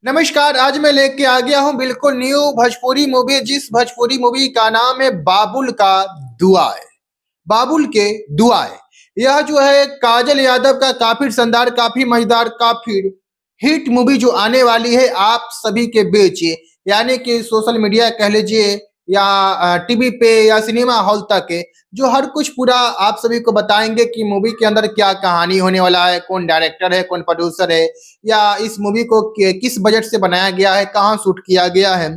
नमस्कार। आज मैं लेके आ गया हूँ बिल्कुल न्यू भोजपुरी मूवी, जिस भोजपुरी मूवी का नाम है बाबुल का दुआए। बाबुल के दुआए। यह जो है काजल यादव का काफी शानदार, काफी मजेदार, काफी हिट मूवी जो आने वाली है आप सभी के बीच, यानी कि सोशल मीडिया कह लीजिए या टीवी पे या सिनेमा हॉल तक जो हर कुछ पूरा आप सभी को बताएंगे कि मूवी के अंदर क्या कहानी होने वाला है, कौन डायरेक्टर है, कौन प्रोड्यूसर है, या इस मूवी को किस बजट से बनाया गया है, कहाँ शूट किया गया है,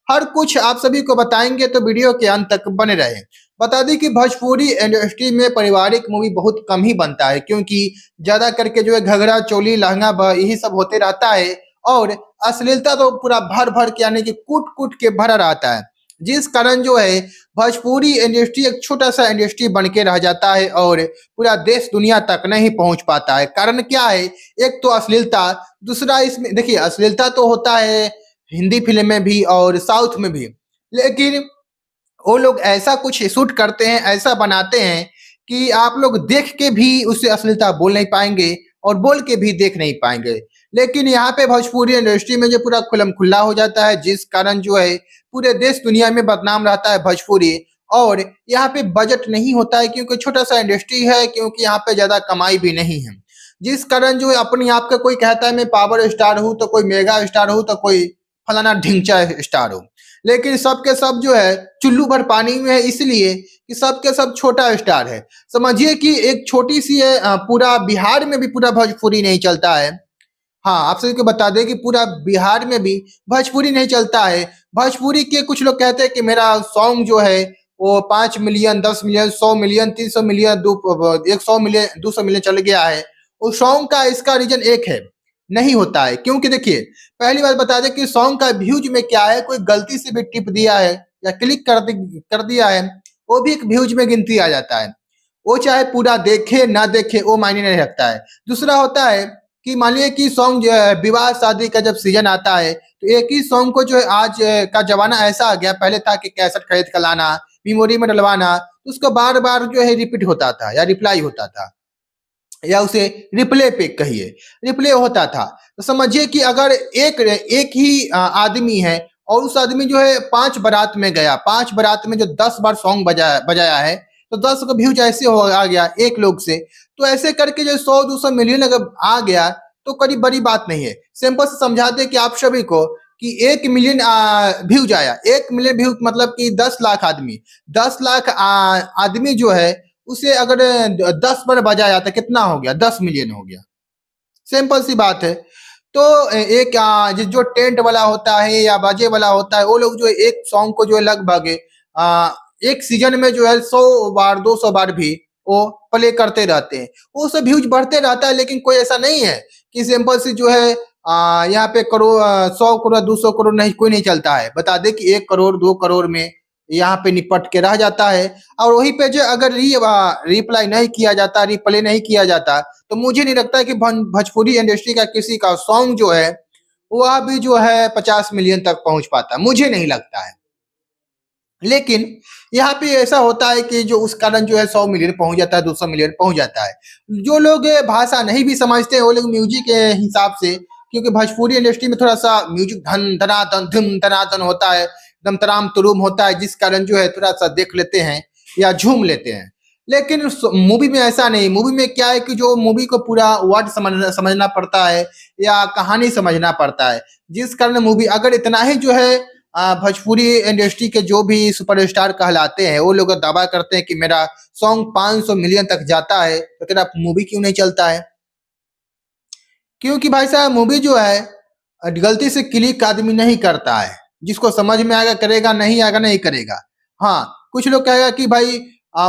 हर कुछ आप सभी को बताएंगे। तो वीडियो के अंत तक बने रहे। बता दें कि भोजपुरी इंडस्ट्री में पारिवारिक मूवी बहुत कम ही बनता है, क्योंकि ज्यादा करके जो है घगरा चोली लहंगा यही सब होते रहता है, और अश्लीलता तो पूरा भर भर के, यानी कि कूट कूट के भरा रहता है, जिस कारण जो है भोजपुरी इंडस्ट्री एक छोटा सा इंडस्ट्री बन के रह जाता है और पूरा देश दुनिया तक नहीं पहुंच पाता है। कारण क्या है? एक तो अश्लीलता, दूसरा इसमें देखिए अश्लीलता तो होता है हिंदी फिल्म में भी और साउथ में भी, लेकिन वो लोग ऐसा कुछ शूट करते हैं, ऐसा बनाते हैं कि आप लोग देख के भी उससे अश्लीलता बोल नहीं पाएंगे और बोल के भी देख नहीं पाएंगे। लेकिन यहाँ पे भोजपुरी इंडस्ट्री में जो पूरा खुलम खुल्ला हो जाता है, जिस कारण जो है पूरे देश दुनिया में बदनाम रहता है भोजपुरी। और यहाँ पे बजट नहीं होता है, क्योंकि छोटा सा इंडस्ट्री है, क्योंकि यहाँ पे ज्यादा कमाई भी नहीं है, जिस कारण जो है अपने आप का कोई कहता है मैं पावर स्टार हूँ, तो कोई मेगा स्टार हूँ, तो कोई फलाना ढिंचा स्टार हूँ। लेकिन सबके सब जो है चुल्लू भर पानी में है, इसलिए कि सबके सब छोटा स्टार है। समझिए कि एक छोटी सी है, पूरा बिहार में भी पूरा भोजपुरी नहीं चलता है। हाँ, आप सभी को बता दें कि पूरा बिहार में भी भोजपुरी नहीं चलता है। भोजपुरी के कुछ लोग कहते हैं कि मेरा सॉन्ग जो है वो 5 million, 10 million, 100 million, 300 million, 100 million, 200 million चल गया है। उस सॉन्ग का इसका रीजन एक है, नहीं होता है, क्योंकि देखिए पहली बात बता दें कि सॉन्ग का व्यूज में क्या है, कोई गलती से भी टिप दिया है या क्लिक कर दिया है, वो भी एक व्यूज में गिनती आ जाता है। वो चाहे पूरा देखे ना देखे वो मायने नहीं रखता है। दूसरा होता है कि मान लिया कि सॉन्ग जो है विवाह शादी का जब सीजन आता है, तो एक ही सॉन्ग को जो है आज का जमाना ऐसा आ गया, पहले था कि कैसेट खरीद कर लाना, मेमोरी में डलवाना, तो उसको बार बार जो है रिपीट होता था या रिप्लाई होता था, या उसे रिप्ले पे कहिए, रिप्ले होता था। तो समझिए कि अगर एक एक ही आदमी है और उस आदमी जो है 5 बारात में गया, 5 बारात में जो 10 बार सॉन्ग बजाया बजाया है, तो 10 का व्यूज ऐसे हो आ गया एक लोग से। तो ऐसे करके जो 100-200 मिलियन अगर आ गया तो कभी बड़ी बात नहीं है। सिंपल से समझा दे कि आप सभी को कि 1 मिलियन व्यूज आया, 1 मिलियन व्यूज मतलब कि 10 लाख आदमी, 10 लाख आदमी जो है उसे अगर 10 बार बजाया तो कितना हो गया? 10 मिलियन हो गया। सिंपल सी बात है। तो एक जो टेंट वाला होता है या बाजे वाला होता है, वो लोग जो है एक सॉन्ग को जो है लगभग एक सीजन में जो है 100 बार 200 बार भी वो प्ले करते रहते हैं। वो सब व्यूज बढ़ते रहता है, लेकिन कोई ऐसा नहीं है कि सिंपल सी जो है यहाँ पे करोड़ 100 करोड़ 200 करोड़ नहीं, कोई नहीं चलता है। बता दे कि 1 करोड़ 2 करोड़ में यहाँ पे निपट के रह जाता है। और वहीं पे जो अगर रिप्लाई नहीं किया जाता, रिप्ले नहीं किया जाता, तो मुझे नहीं लगता कि भोजपुरी इंडस्ट्री का किसी का सॉन्ग जो है वह भी जो है 50 मिलियन तक पहुंच पाता, मुझे नहीं लगता है। लेकिन यहाँ पे ऐसा होता है कि जो उस कारण जो है 100 मिलियन पहुंच जाता है, 200 मिलियन पहुंच जाता है। जो लोग भाषा नहीं भी समझते वो लोग म्यूजिक के हिसाब से, क्योंकि भोजपुरी इंडस्ट्री में थोड़ा सा म्यूजिक धन धनाधन धुम धनाधन होता है, एकदम तराम तुरुम होता है, जिस कारण जो है थोड़ा सा देख लेते हैं या झूम लेते हैं। लेकिन मूवी में ऐसा नहीं। मूवी में क्या है कि जो मूवी को पूरा वर्ड समझना पड़ता है या कहानी समझना पड़ता है, जिस कारण मूवी अगर इतना ही जो है भोजपुरी इंडस्ट्री के जो भी सुपरस्टार कहलाते हैं वो लोग दावा करते हैं कि मेरा सॉन्ग 500 मिलियन तक जाता है, तो तेरा मूवी क्यों नहीं चलता है? क्योंकि भाई साहब मूवी जो है गलती से क्लिक आदमी नहीं करता है, जिसको समझ में आएगा करेगा, नहीं आएगा नहीं करेगा। हाँ, कुछ लोग कहेगा कि भाई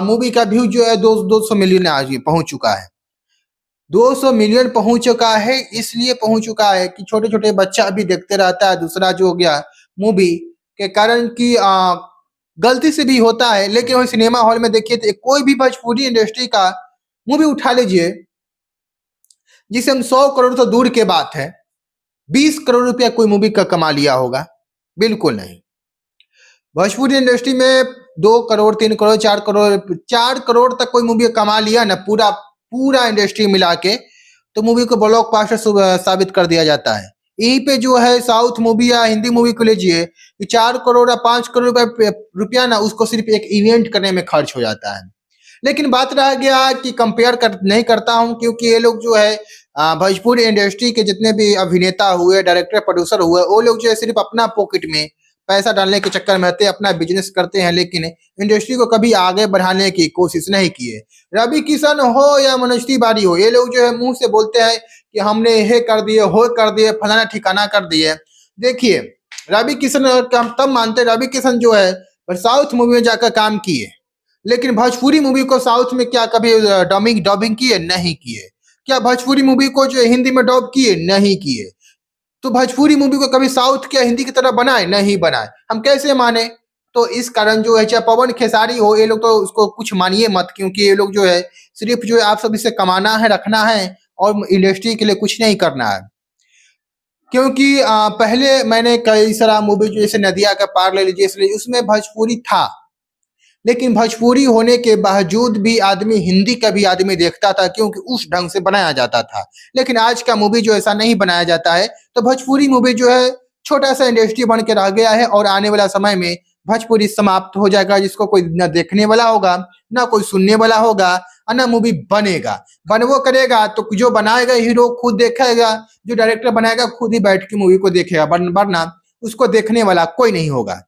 मूवी का व्यू जो है 200 मिलियन आज पहुंच चुका है। 200 मिलियन पहुंच चुका है, इसलिए पहुंच चुका है कि छोटे छोटे बच्चा भी देखते रहता है। दूसरा जो हो गया मूवी के कारण की गलती से भी होता है, लेकिन वही सिनेमा हॉल में देखिए तो कोई भी भोजपुरी इंडस्ट्री का मूवी उठा लीजिए, जिसे हम 100 करोड़ तो दूर के बात है, 20 करोड़ रुपया कोई मूवी का कमा लिया होगा? बिल्कुल नहीं। भोजपुरी इंडस्ट्री में 2 करोड़ 3 करोड़ 4 करोड़ तक कोई मूवी कमा लिया ना, पूरा पूरा इंडस्ट्री मिला के, तो मूवी को ब्लॉकबस्टर साबित कर दिया जाता है। यहीं पे जो है साउथ मूवी या हिंदी मूवी को लीजिए कि 4 करोड़ या 5 करोड़ रुपया ना उसको सिर्फ एक इवेंट करने में खर्च हो जाता है। लेकिन बात रह गया कि कंपेयर कर नहीं करता हूँ, क्योंकि ये लोग जो है भोजपुरी इंडस्ट्री के जितने भी अभिनेता हुए, डायरेक्टर, प्रोड्यूसर हुए, वो लोग जो है सिर्फ अपना पॉकेट में पैसा डालने के चक्कर में रहते हैं, अपना बिजनेस करते हैं, लेकिन इंडस्ट्री को कभी आगे बढ़ाने की कोशिश नहीं किए। रवि किशन हो या मनोज तिवारी हो, ये लोग जो है मुंह से बोलते हैं कि हमने ये कर दिए, हो कर दिए, फलाना ठिकाना कर दिए। देखिए, रवि किशन का हम तब मानते हैं, रवि किशन जो है साउथ मूवी में जाकर काम किए, लेकिन भोजपुरी मूवी को साउथ में क्या कभी डबिंग डबिंग किए? नहीं किए। क्या भोजपुरी मूवी को जो हिंदी में डब किए? नहीं किए। तो भोजपुरी मूवी को कभी साउथ क्या हिंदी की तरह बनाए? नहीं बनाए। हम कैसे माने? तो इस कारण जो है, चाहे पवन खेसारी हो, ये लोग तो उसको कुछ मानिए मत, क्योंकि ये लोग जो है सिर्फ जो है आप सब इसे कमाना है, रखना है और इंडस्ट्री के लिए कुछ नहीं करना है। क्योंकि पहले मैंने कई सारा मूवी जो जैसे नदिया का पार ले लीजिए, इसलिए उसमें भोजपुरी था, लेकिन भोजपुरी होने के बावजूद भी आदमी हिंदी का भी आदमी देखता था, क्योंकि उस ढंग से बनाया जाता था। लेकिन आज का मूवी जो ऐसा नहीं बनाया जाता है, तो भोजपुरी मूवी जो है छोटा सा इंडस्ट्री बन के रह गया है और आने वाला समय में भोजपुरी समाप्त हो जाएगा, जिसको कोई न देखने वाला होगा, ना कोई सुनने वाला होगा, और ना मूवी बनेगा। बनवो करेगा तो जो बनाएगा हीरो खुद देखेगा, जो डायरेक्टर बनाएगा खुद ही बैठ के मूवी को देखेगा, वरना उसको देखने वाला कोई नहीं होगा।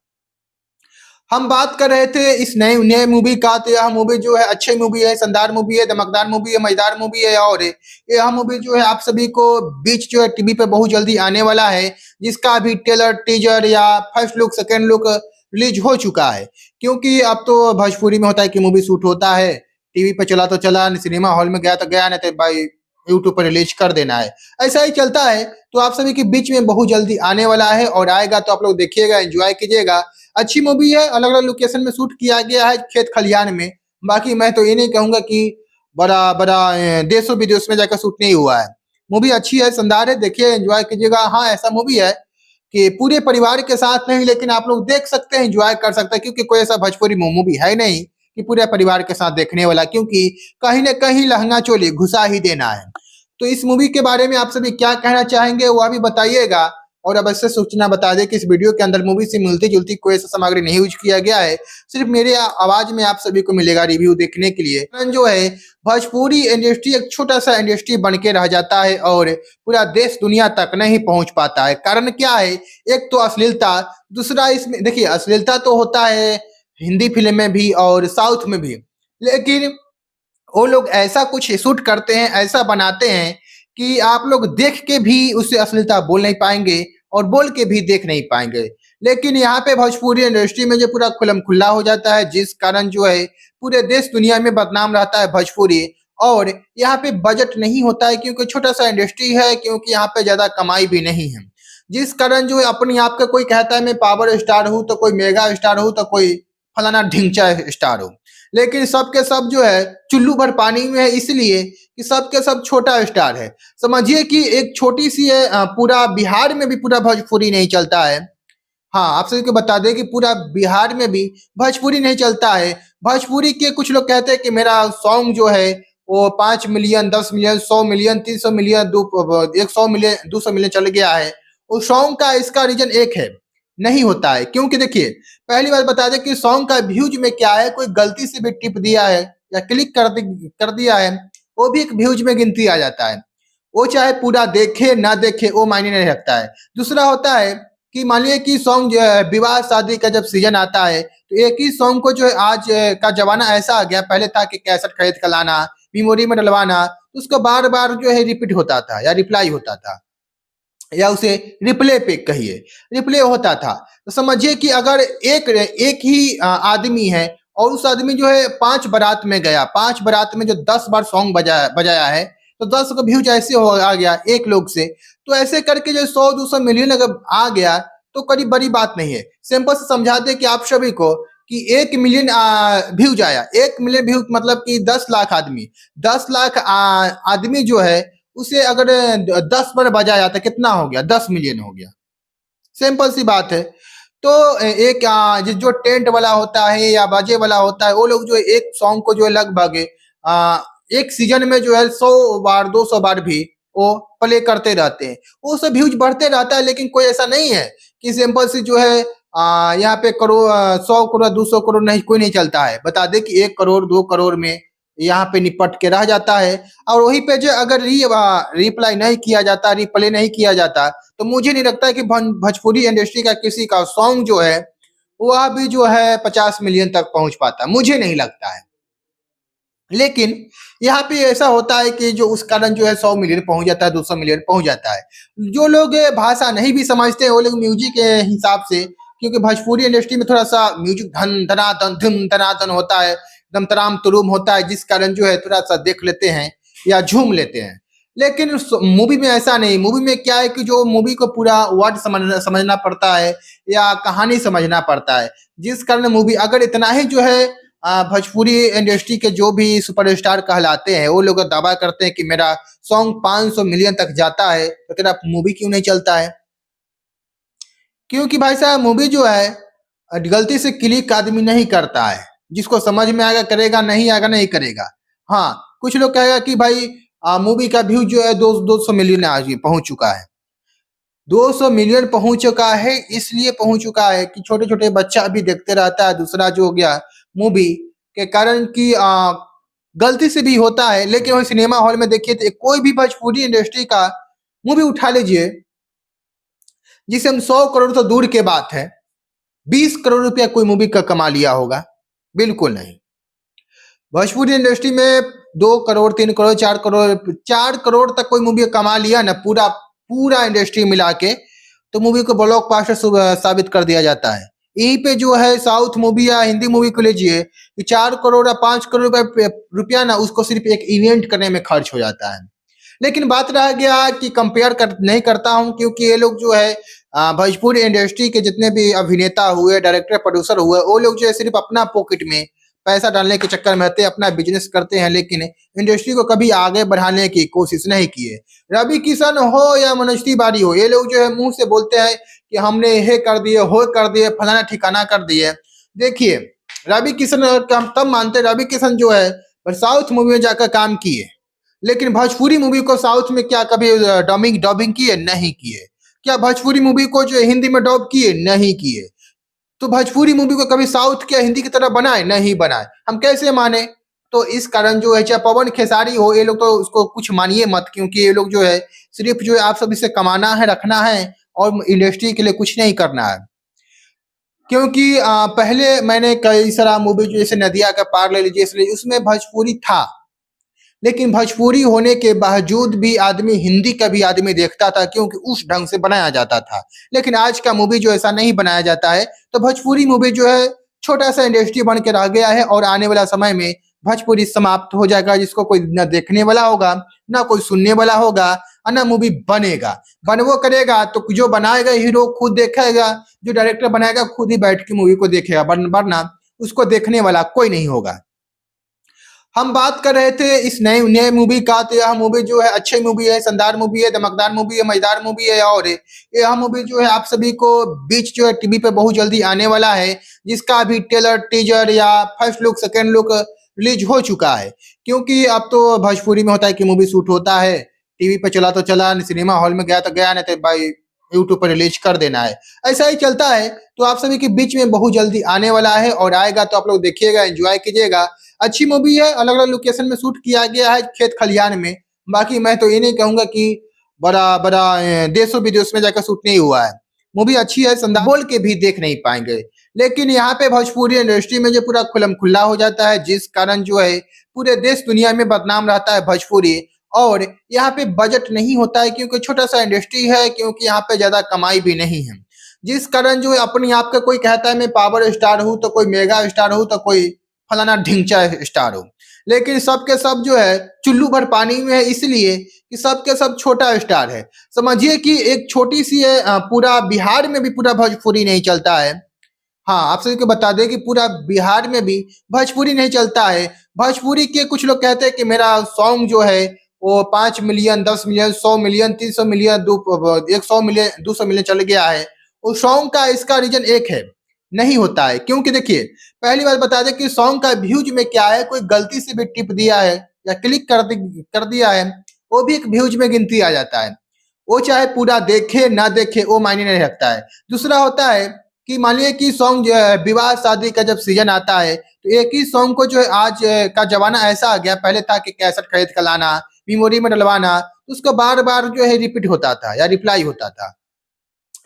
हम बात कर रहे थे इस नए नए मूवी का, तो यह मूवी जो है अच्छी मूवी है, शानदार मूवी है, धमकदार मूवी है, मजेदार मूवी है, और यह मूवी जो है आप सभी को बीच जो है टीवी पे बहुत जल्दी आने वाला है, जिसका अभी ट्रेलर, टीजर या first look, second look release हो चुका है। क्योंकि अब तो भोजपुरी में होता है कि मूवी शूट होता है, टीवी पे चला तो चला, सिनेमा हॉल में गया तो गया, नहीं तो भाई यूट्यूब पर रिलीज कर देना है, ऐसा ही चलता है। तो आप सभी के बीच में बहुत जल्दी आने वाला है, और आएगा तो आप लोग देखिएगा, एंजॉय कीजिएगा। अच्छी मूवी है, अलग अलग लोकेशन में शूट किया गया है, खेत खलिहान में। बाकी मैं तो ये नहीं कहूंगा कि बड़ा बड़ा देशों विदेश में जाकर शूट नहीं हुआ है। मूवी अच्छी है, शानदार है, देखिए, एंजॉय कीजिएगा। हाँ, ऐसा मूवी है कि पूरे परिवार के साथ नहीं, लेकिन आप लोग देख सकते हैं, एंजॉय कर सकते हैं, क्योंकि कोई ऐसा भोजपुरी मूवी है नहीं कि पूरे परिवार के साथ देखने वाला, क्योंकि कहीं ना कहीं लहंगा चोली घुसा ही देना है। तो इस मूवी के बारे में आप सभी क्या कहना चाहेंगे, वह भी बताइएगा। और अब ऐसे सूचना बता दें कि इस वीडियो के अंदर मूवी से मिलती जुलती कोई ऐसा सामग्री नहीं यूज किया गया है, सिर्फ मेरे आवाज में आप सभी को मिलेगा रिव्यू देखने के लिए। जो है भोजपुरी इंडस्ट्री एक छोटा सा इंडस्ट्री बन के रह जाता है और पूरा देश दुनिया तक नहीं पहुंच पाता है। कारण क्या है? एक तो अश्लीलता, दूसरा इसमें देखिए, अश्लीलता तो होता है हिंदी फिल्म में भी और साउथ में भी, लेकिन वो लोग ऐसा कुछ शूट करते हैं, ऐसा बनाते हैं कि आप लोग देख के भी उससे अश्लीलता बोल नहीं पाएंगे और बोल के भी देख नहीं पाएंगे। लेकिन यहाँ पे भोजपुरी इंडस्ट्री में जो पूरा खुलम खुल्ला हो जाता है, जिस कारण जो है पूरे देश दुनिया में बदनाम रहता है भोजपुरी। और यहाँ पे बजट नहीं होता है, क्योंकि छोटा सा इंडस्ट्री है, क्योंकि यहाँ पे ज्यादा कमाई भी नहीं है, जिस कारण जो है अपने आप का कोई कहता है मैं पावर स्टार हूँ, तो कोई मेगा स्टार हूँ, तो कोई फलाना ढिंचा स्टार हो। लेकिन सबके सब जो है चुल्लू भर पानी में है, इसलिए कि सबके सब छोटा स्टार है। समझिए कि एक छोटी सी है, पूरा बिहार में भी पूरा भोजपुरी नहीं चलता है। हाँ, आप सभी को बता दें कि पूरा बिहार में भी भोजपुरी नहीं चलता है। भोजपुरी के कुछ लोग कहते हैं कि मेरा सॉन्ग जो है वो 5 million, 10 million, 100 million, 300 million, 100 million, 200 million चल गया है। उस सॉन्ग का इसका रीजन एक है, नहीं होता है। क्योंकि देखिए, पहली बात बता दें कि सॉन्ग का व्यूज में क्या है, कोई गलती से भी टिप दिया है या क्लिक कर दिया है, वो भी एक व्यूज में गिनती आ जाता है। वो चाहे पूरा देखे ना देखे, वो मायने नहीं रखता है। दूसरा होता है कि मान लीजिए कि सॉन्ग जो है विवाह शादी का जब सीजन आता है, तो एक ही सॉन्ग को जो है आज का जमाना ऐसा आ गया, पहले था कि कैसेट खरीद कर लाना, मेमोरी में डलवाना, तो उसको बार बार जो है रिपीट होता था या रिप्लाई होता था, या उसे रिप्ले पे कहिए, रिप्ले होता था। तो समझिए कि अगर एक एक ही आदमी है और उस आदमी जो है 5 बारात में गया, 5 बारात में जो 10 बार सॉन्ग बजाया बजाया है, तो 10 का व्यूज ऐसे हो आ गया एक लोग से। तो ऐसे करके जो 100-200 मिलियन अगर आ गया, तो कभी बड़ी बात नहीं है। सिंपल से समझा दे कि आप सभी को कि 1 मिलियन व्यूज आया, 1 मिलियन व्यूज मतलब कि 10 लाख आदमी, 10 लाख आदमी जो है उसे अगर 10 बार बजाया तो कितना हो गया? 10 मिलियन हो गया। सिंपल सी बात है। तो एक जो टेंट वाला होता है या बाजे वाला होता है, वो लोग जो है एक सॉन्ग को जो है लगभग एक सीजन में जो है 100 बार 200 बार भी वो प्ले करते रहते हैं, वो सब व्यूज बढ़ते रहता है। लेकिन कोई ऐसा नहीं है कि सिंपल सी जो है यहाँ पे करोड़ 100 करोड़ 200 करोड़ नहीं, कोई नहीं चलता है। बता दे कि 1 करोड़ 2 करोड़ में यहाँ पे निपट के रह जाता है। और वहीं पे जो अगर रिप्लाई नहीं किया जाता, रिप्ले नहीं किया जाता, तो मुझे नहीं लगता कि भोजपुरी इंडस्ट्री का किसी का सॉन्ग जो है वह भी जो है 50 मिलियन तक पहुंच पाता, मुझे नहीं लगता है। लेकिन यहाँ पे ऐसा होता है कि जो उस कारण जो है 100 मिलियन पहुंच जाता है, 200 मिलियन पहुंच जाता है। जो लोग भाषा नहीं भी समझते हैं वो लोग म्यूजिक के हिसाब से, क्योंकि भोजपुरी इंडस्ट्री में थोड़ा सा म्यूजिक धन धनाधन धुम धनाधन होता है, एकदम तराम तुरुम होता है, जिस कारण जो है थोड़ा सा देख लेते हैं या झूम लेते हैं। लेकिन मूवी में ऐसा नहीं। मूवी में क्या है कि जो मूवी को पूरा वर्ड समझना पड़ता है या कहानी समझना पड़ता है, जिस कारण मूवी अगर इतना ही जो है भोजपुरी इंडस्ट्री के जो भी सुपरस्टार कहलाते हैं वो लोग दावा करते हैं कि मेरा सॉन्ग 500 मिलियन तक जाता है, तो तेरा मूवी क्यों नहीं चलता है? क्योंकि भाई साहब मूवी जो है गलती से क्लिक आदमी नहीं करता है, जिसको समझ में आएगा करेगा, नहीं आएगा नहीं करेगा। हाँ, कुछ लोग कहेगा कि भाई मूवी का व्यू जो है 200 मिलियन आज पहुंच चुका है। 200 मिलियन पहुंच चुका है, इसलिए पहुंच चुका है कि छोटे छोटे बच्चा भी देखते रहता है। दूसरा जो हो गया मूवी के कारण की गलती से भी होता है। लेकिन वही सिनेमा हॉल में देखिए तो कोई भी भोजपुरी इंडस्ट्री का मूवी उठा लीजिए, जिसे हम 100 करोड़ तो दूर के बात है, 20 करोड़ रुपया कोई मूवी का कमा लिया होगा? बिल्कुल नहीं। भोजपुरी इंडस्ट्री में 2 करोड़ 3 करोड़ 4 करोड़ तक कोई मूवी कमा लिया ना, पूरा पूरा इंडस्ट्री मिला के, तो मूवी को ब्लॉकबस्टर साबित कर दिया जाता है। यहीं पे जो है साउथ मूवी या हिंदी मूवी को लीजिए कि 4 करोड़ या 5 करोड़ रुपया ना उसको सिर्फ एक इवेंट करने में खर्च हो जाता है। लेकिन बात रह गया कि नहीं करता हूं, क्योंकि ये लोग जो है भोजपुरी इंडस्ट्री के जितने भी अभिनेता हुए, डायरेक्टर प्रोड्यूसर हुए, वो लोग जो है सिर्फ अपना पॉकेट में पैसा डालने के चक्कर में रहते हैं, अपना बिजनेस करते हैं, लेकिन इंडस्ट्री को कभी आगे बढ़ाने की कोशिश नहीं किए। रवि किशन हो या मनोज तिवारी हो, ये लोग जो है मुंह से बोलते हैं कि हमने ये कर दिए फलाना ठिकाना कर दिए। देखिए रवि किशन हम तब मानते, रवि किशन जो है साउथ मूवी में जाकर काम किए, लेकिन भोजपुरी मूवी को साउथ में क्या कभी डबिंग किए? नहीं किए। क्या भोजपुरी मूवी को जो हिंदी में डब किए? नहीं किए। तो भोजपुरी मूवी को कभी साउथ के हिंदी की तरह बनाए? नहीं बनाए। हम कैसे माने? तो इस कारण जो है चाहे पवन खेसारी हो, ये लोग तो उसको कुछ मानिए मत, क्योंकि ये लोग जो है सिर्फ जो है आप सब इसे कमाना है, रखना है और इंडस्ट्री के लिए कुछ नहीं करना है। क्योंकि पहले मैंने कई सारा मूवी जो जैसे नदिया का पार ले लीजिए, इसलिए उसमें भोजपुरी था, लेकिन भोजपुरी होने के बावजूद भी आदमी हिंदी का भी आदमी देखता था, क्योंकि उस ढंग से बनाया जाता था। लेकिन आज का मूवी जो ऐसा नहीं बनाया जाता है, तो भोजपुरी मूवी जो है छोटा सा इंडस्ट्री बन के रह गया है, और आने वाला समय में भोजपुरी समाप्त हो जाएगा, जिसको कोई न देखने वाला होगा, ना कोई सुनने वाला होगा, और ना मूवी बनेगा। बनवो करेगा तो जो बनाएगा हीरो खुद देखेगा, जो डायरेक्टर बनाएगा खुद ही बैठ के मूवी को देखेगा, वरना उसको देखने वाला कोई नहीं होगा। हम बात कर रहे थे इस नए मूवी का, तो यह मूवी जो है अच्छी मूवी है, शानदार मूवी है, धमकदार मूवी है, मजेदार मूवी है, और यह मूवी जो है आप सभी को बीच जो है टीवी पे बहुत जल्दी आने वाला है, जिसका अभी ट्रेलर, टीजर या first look, second look release हो चुका है। क्योंकि अब तो भोजपुरी में होता है कि मूवी शूट होता है, टीवी पे चला तो चला, सिनेमा हॉल में गया तो गया, नहीं तो भाई यूट्यूब पर रिलीज कर देना है, ऐसा ही चलता है। तो आप सभी के बीच में बहुत जल्दी आने वाला है, और आएगा तो आप लोग देखिएगा, एंजॉय कीजिएगा। अच्छी मूवी है, अलग अलग लोकेशन में शूट किया गया है, खेत खलिहान में। बाकी मैं तो ये नहीं कहूंगा कि बड़ा बड़ा देशों विदेश में जाकर शूट नहीं हुआ है। मूवी अच्छी है, शानदार, बोल के भी देख नहीं पाएंगे। लेकिन यहाँ पे भोजपुरी इंडस्ट्री में जो पूरा खुलम खुल्ला हो जाता है, जिस कारण जो है पूरे देश दुनिया में बदनाम रहता है भोजपुरी। और यहाँ पे बजट नहीं होता है, क्योंकि छोटा सा इंडस्ट्री है, क्योंकि यहाँ पे ज्यादा कमाई भी नहीं है, जिस कारण जो है अपने आप का कोई कहता है मैं पावर स्टार हूँ, तो कोई मेगा स्टार हूँ, तो कोई फलाना ढिंचा स्टार हो। लेकिन सबके सब जो है चुल्लू भर पानी में है, इसलिए कि सबके सब छोटा स्टार है। समझिए कि एक छोटी सी है, पूरा बिहार में भी पूरा भोजपुरी नहीं चलता है। हाँ, आप सभी को बता दें कि पूरा बिहार में भी भोजपुरी नहीं चलता है। भोजपुरी के कुछ लोग कहते हैं कि मेरा सॉन्ग जो है वो 5 million, 10 million, 100 million, 300 million, 100 million, 200 million चल गया है। उस सॉन्ग का इसका रीजन एक है, नहीं होता है। क्योंकि देखिए पहली बात बता दें कि सॉन्ग का व्यूज में क्या है, कोई गलती से भी टिप दिया है या क्लिक कर दिया है, वो भी एक व्यूज में गिनती आ जाता है। वो चाहे पूरा देखे ना देखे वो मायने नहीं रखता है। दूसरा होता है कि मान लीजिए कि सॉन्ग जो है विवाह शादी का जब सीजन आता है तो एक ही सॉन्ग को जो है आज का जमाना ऐसा आ गया, पहले था कि कैसेट खरीद कर लाना, मेमोरी में डलवाना, तो उसको बार बार जो है रिपीट होता था या रिप्लाई होता था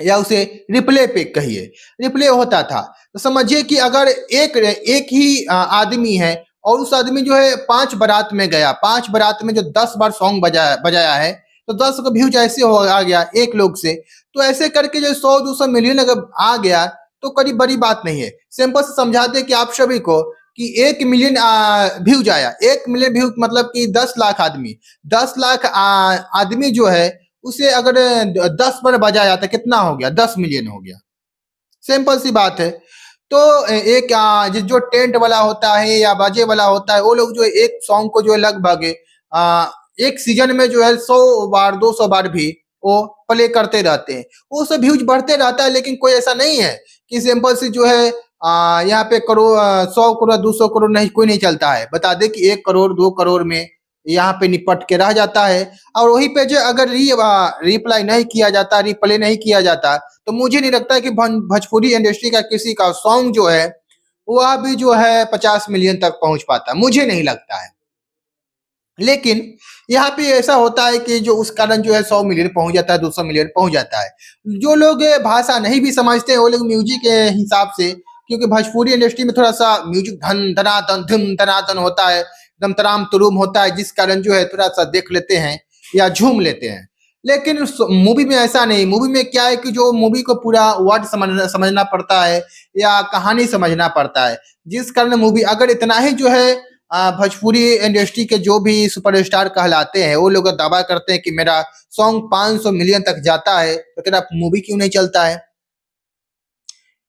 या उसे रिप्ले पे कहिए, रिप्ले होता था। तो समझिए कि अगर एक एक ही आदमी है और उस आदमी जो है 5 बारात में गया, 5 बारात में जो 10 बार सॉन्ग बजाया बजाया है, तो 10 का व्यूज ऐसे हो आ गया एक लोग से। तो ऐसे करके जो 100-200 मिलियन अगर आ गया तो करीब बड़ी बात नहीं है। सिंपल से समझा दें कि आप सभी को कि 1 मिलियन व्यूज आया, 1 मिलियन व्यूज मतलब कि 10 लाख आदमी, 10 लाख आदमी जो है उसे अगर 10 बार बजाया तो कितना हो गया, 10 मिलियन हो गया। सिंपल सी बात है। तो एक जो टेंट वाला होता है या बाजे वाला होता है वो लोग जो है एक सॉन्ग को जो है लगभग एक सीजन में जो है 100 बार 200 बार भी वो प्ले करते रहते हैं। वो सब व्यूज बढ़ते रहता है, लेकिन कोई ऐसा नहीं है कि सिंपल सी जो है यहाँ पे करोड़ 100 करोड़ 200 करोड़ नहीं, कोई नहीं चलता है। बता दे कि 1 करोड़ 2 करोड़ में यहाँ पे निपट के रह जाता है। और वहीं पे जो अगर रिप्लाई नहीं किया जाता, रिप्ले नहीं किया जाता, तो मुझे नहीं लगता कि भोजपुरी इंडस्ट्री का किसी का सॉन्ग जो है वह भी जो है 50 मिलियन तक पहुंच पाता, मुझे नहीं लगता है। लेकिन यहाँ पे ऐसा होता है कि जो उस कारण जो है 100 मिलियन पहुंच जाता है, 200 मिलियन पहुंच जाता है। जो लोग भाषा नहीं भी समझते वो लोग म्यूजिक के हिसाब से, क्योंकि भोजपुरी इंडस्ट्री में थोड़ा सा म्यूजिक धन धनाधन धुम धनाधन होता है, एकदम तराम तुरुम होता है, जिस कारण जो है थोड़ा सा देख लेते हैं या झूम लेते हैं। लेकिन मूवी में ऐसा नहीं। मूवी में क्या है कि जो मूवी को पूरा वर्ड समझना पड़ता है या कहानी समझना पड़ता है, जिस कारण मूवी अगर इतना ही जो है भोजपुरी इंडस्ट्री के जो भी सुपरस्टार कहलाते हैं वो लोग दावा करते हैं कि मेरा सॉन्ग 500 मिलियन तक जाता है, तो तेरा मूवी क्यों नहीं चलता है?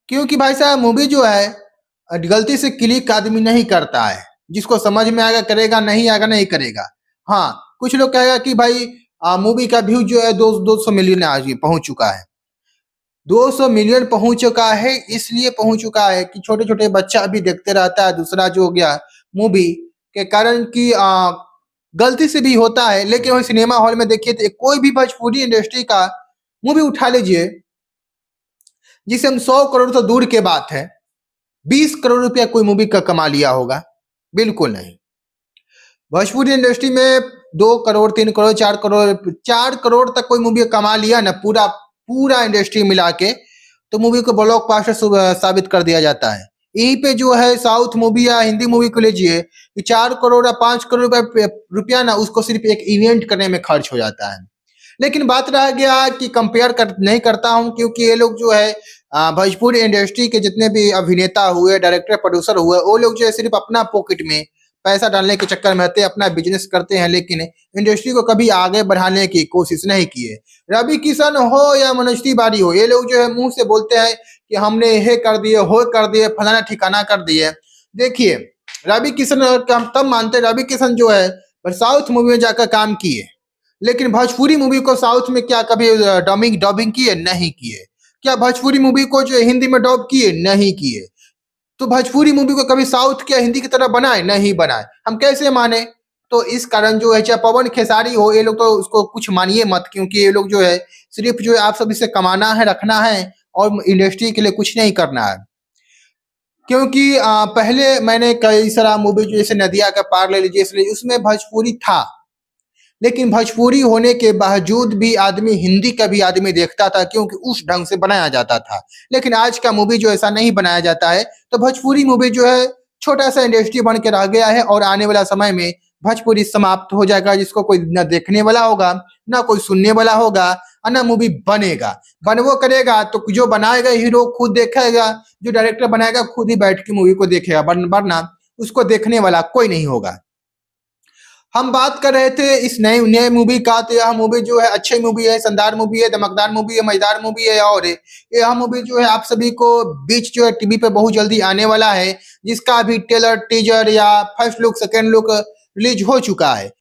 क्योंकि भाई साहब मूवी जो है गलती से क्लिक आदमी नहीं करता है। जिसको समझ में आएगा करेगा, नहीं आएगा नहीं करेगा। हाँ, कुछ लोग कहेगा कि भाई मूवी का व्यू जो है 200 मिलियन आज पहुंच चुका है। 200 मिलियन पहुंच चुका है, इसलिए पहुंच चुका है कि छोटे छोटे बच्चा भी देखते रहता है। दूसरा जो हो गया मूवी के कारण की गलती से भी होता है, लेकिन वही सिनेमा हॉल में देखिए तो कोई भी भोजपुरी इंडस्ट्री का मूवी उठा लीजिए जिसे हम 100 करोड़ तो दूर के बात है, 20 करोड़ रुपया कोई मूवी का कमा लिया होगा? बिल्कुल नहीं। भोजपुरी इंडस्ट्री में 2 करोड़ 3 करोड़ 4 करोड़ तक कोई मूवी कमा लिया ना, पूरा पूरा इंडस्ट्री मिला के, तो मूवी को ब्लॉकबस्टर साबित कर दिया जाता है। यहीं पे जो है साउथ मूवी या हिंदी मूवी को लीजिए कि 4 करोड़ या 5 करोड़ रुपया ना उसको सिर्फ एक इवेंट करने में खर्च हो जाता है। लेकिन बात रह गया कि नहीं करता हूँ, क्योंकि ये लोग जो है भोजपुरी इंडस्ट्री के जितने भी अभिनेता हुए, डायरेक्टर प्रोड्यूसर हुए, वो लोग जो है सिर्फ अपना पॉकेट में पैसा डालने के चक्कर में रहते हैं, अपना बिजनेस करते हैं, लेकिन इंडस्ट्री को कभी आगे बढ़ाने की कोशिश नहीं किए। रवि किशन हो या मनोज तिवारी हो, ये लोग जो है मुंह से बोलते हैं कि हमने ये कर दिए, हो कर दिए, फलाना ठिकाना कर दिए। देखिए रवि किशन हम तब मानते, रवि किशन जो है साउथ मूवी में जाकर काम किए, लेकिन भोजपुरी मूवी को साउथ में क्या कभी डबिंग किए? नहीं किए। क्या भोजपुरी मूवी को जो हिंदी में डब किए? नहीं किए। तो भोजपुरी मूवी को कभी साउथ क्या हिंदी की तरह बनाए? नहीं बनाए। हम कैसे माने? तो इस कारण जो है चाहे पवन खेसारी हो, ये लोग तो उसको कुछ मानिए मत, क्योंकि ये लोग जो है सिर्फ जो है आप सब इसे कमाना है, रखना है और इंडस्ट्री के लिए कुछ नहीं करना है। क्योंकि पहले मैंने कई सारा मूवी जो जैसे नदिया का पार ले लीजिए, इसलिए उसमें भोजपुरी था, लेकिन भोजपुरी होने के बावजूद भी आदमी हिंदी का भी आदमी देखता था, क्योंकि उस ढंग से बनाया जाता था। लेकिन आज का मूवी जो ऐसा नहीं बनाया जाता है, तो भोजपुरी मूवी जो है छोटा सा इंडस्ट्री बन के रह गया है और आने वाला समय में भोजपुरी समाप्त हो जाएगा, जिसको कोई न देखने वाला होगा, ना कोई सुनने वाला होगा, और ना मूवी बनेगा। बनवो करेगा तो जो बनाएगा हीरो खुद देखेगा, जो डायरेक्टर बनाएगा खुद ही बैठ के मूवी को देखेगा, वरना उसको देखने वाला कोई नहीं होगा। हम बात कर रहे थे इस नए मूवी का, तो यह मूवी जो है अच्छी मूवी है, शानदार मूवी है, धमकदार मूवी है, मजेदार मूवी है, और यह मूवी जो है आप सभी को बीच जो है टीवी पे बहुत जल्दी आने वाला है, जिसका अभी ट्रेलर, टीजर या first look, second look release हो चुका है।